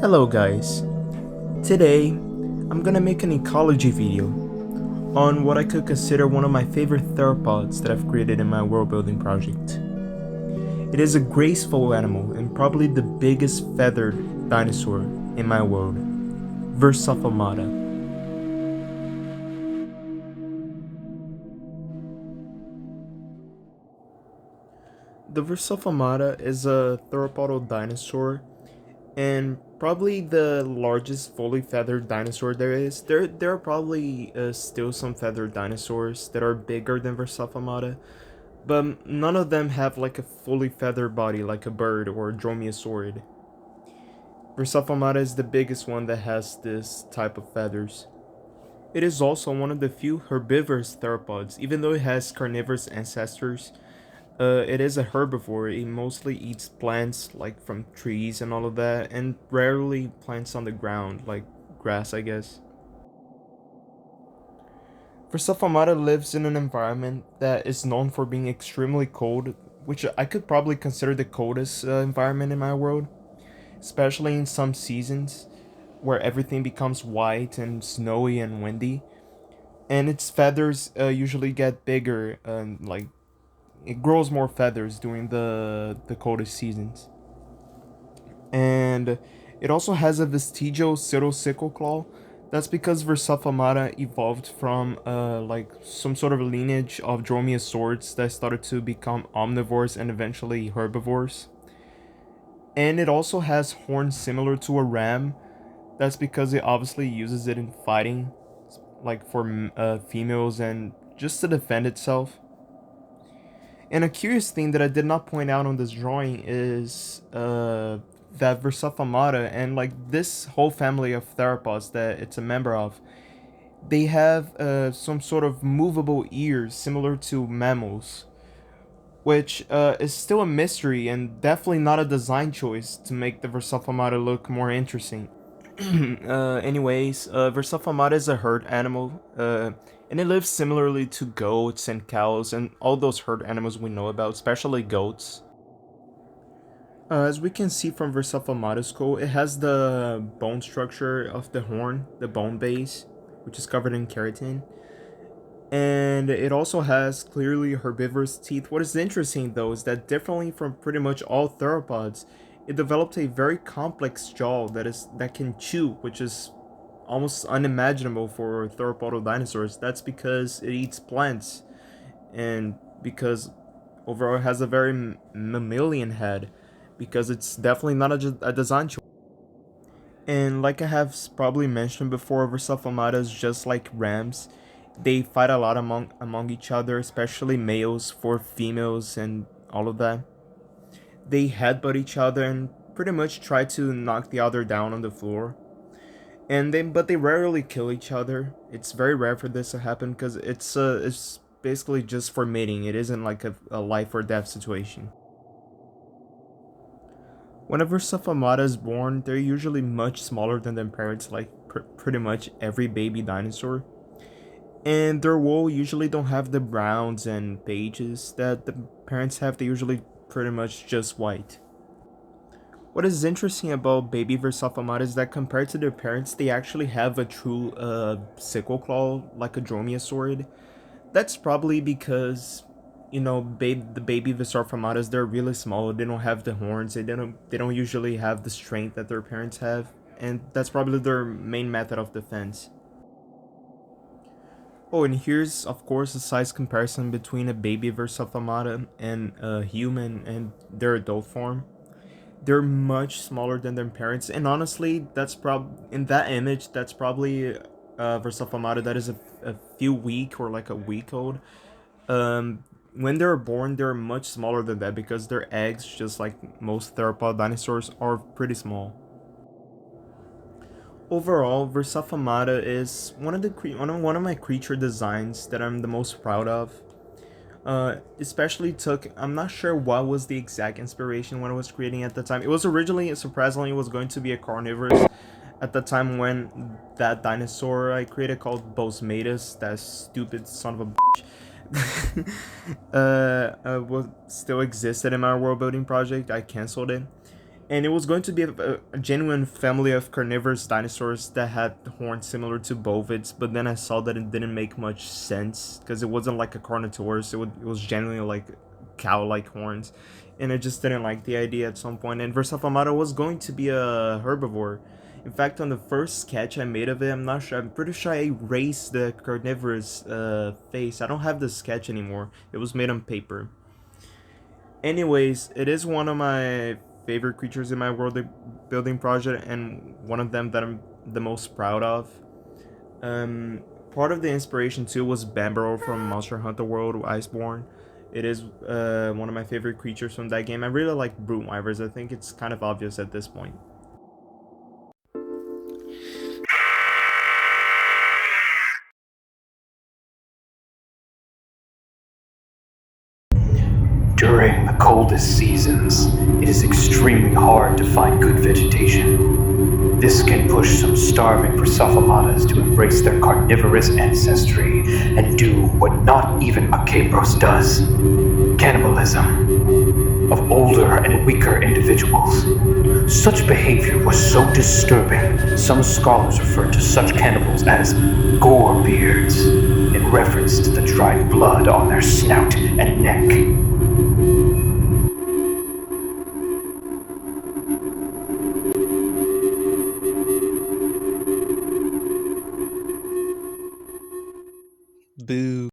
Hello guys, today I'm gonna make an ecology video on what I could consider one of my favorite theropods that I've created in my world building project. It is a graceful animal and probably the biggest feathered dinosaur in my world, Versafomata. The Versafomata is a theropodal dinosaur and probably the largest fully feathered dinosaur there is. There are probably still some feathered dinosaurs that are bigger than Versafomata, but none of them have like a fully feathered body like a bird or a dromaeosaurid. Versafomata is the biggest one that has this type of feathers. It is also one of the few herbivorous theropods, even though it has carnivorous ancestors. It is a herbivore. It mostly eats plants, like from trees and all of that, and rarely plants on the ground, like grass, I guess. Versafamata lives in an environment that is known for being extremely cold, which I could probably consider the coldest environment in my world, especially in some seasons where everything becomes white and snowy and windy, and its feathers usually get bigger and like it grows more feathers during the coldest seasons. And it also has a vestigial pseudosickle claw. That's because Versafamata evolved from like some sort of lineage of dromaeosaurids that started to become omnivores and eventually herbivores. And it also has horns similar to a ram. That's because it obviously uses it in fighting, like for females and just to defend itself. And a curious thing that I did not point out on this drawing is that Versafamata and like this whole family of theropods that it's a member of, they have some sort of movable ears similar to mammals, which is still a mystery and definitely not a design choice to make the Versafamata look more interesting. Versafamata is a herd animal, and it lives similarly to goats and cows and all those herd animals we know about, especially goats. As we can see from Versafamata's skull, it has the bone structure of the horn, the bone base, which is covered in keratin. And it also has clearly herbivorous teeth. What is interesting though is that differently from pretty much all theropods, it developed a very complex jaw that can chew, which is almost unimaginable for theropodal dinosaurs. That's because it eats plants and because overall it has a very mammalian head, because it's definitely not a design choice. And like I have probably mentioned before, Versafamatas, just like rams, they fight a lot among each other, especially males for females and all of that. They headbutt each other and pretty much try to knock the other down on the floor. But they rarely kill each other. It's very rare for this to happen because it's basically just for mating. It isn't like a life or death situation. Whenever Safamata is born, they're usually much smaller than their parents, like pretty much every baby dinosaur. And their wool usually don't have the browns and beiges that the parents have. They usually pretty much just white. What is interesting about baby Versafamata is that compared to their parents, they actually have a true sickle claw like a dromaeosaurid. That's probably because the baby Versafamatas, they're really small. They don't have the horns. They don't usually have the strength that their parents have, and that's probably their main method of defense. Oh, and here's of course a size comparison between a baby Versafamata and a human and their adult form. They're much smaller than their parents, and honestly, that's in that image. That's probably Versafamata that is a few week or like a week old. When they're born, they're much smaller than that because their eggs, just like most theropod dinosaurs, are pretty small. Overall, Versafamata is one of my creature designs that I'm the most proud of. Especially took I'm not sure what was the exact inspiration when I was creating at the time. It was originally surprisingly was going to be a carnivorous at the time when that dinosaur I created called Bosmatus, that stupid son of a bitch, was still existed in my world building project. I canceled it. and it was going to be a genuine family of carnivorous dinosaurs that had horns similar to bovids, but then I saw that it didn't make much sense because it wasn't like a Carnotaurus. It was genuinely like cow-like horns, and I just didn't like the idea at some point. And Versafamata was going to be a herbivore. In fact, on the first sketch I made of it, I'm not sure. I'm pretty sure I erased the carnivorous face. I don't have the sketch anymore. It was made on paper. Anyways, it is one of my favorite creatures in my world building project, and one of them that I'm the most proud of. Um, Part of the inspiration too was Bambaro from Monster Hunter World Iceborne. It is one of my favorite creatures from that game. I really like brute wyverns. I think it's kind of obvious at this point. During the coldest seasons, it is extremely hard to find good vegetation. This can push some starving Versafamatas to embrace their carnivorous ancestry and do what not even a Capros does: cannibalism of older and weaker individuals. Such behavior was so disturbing, some scholars refer to such cannibals as gorebeards, in reference to the dried blood on their snout and neck. Boo.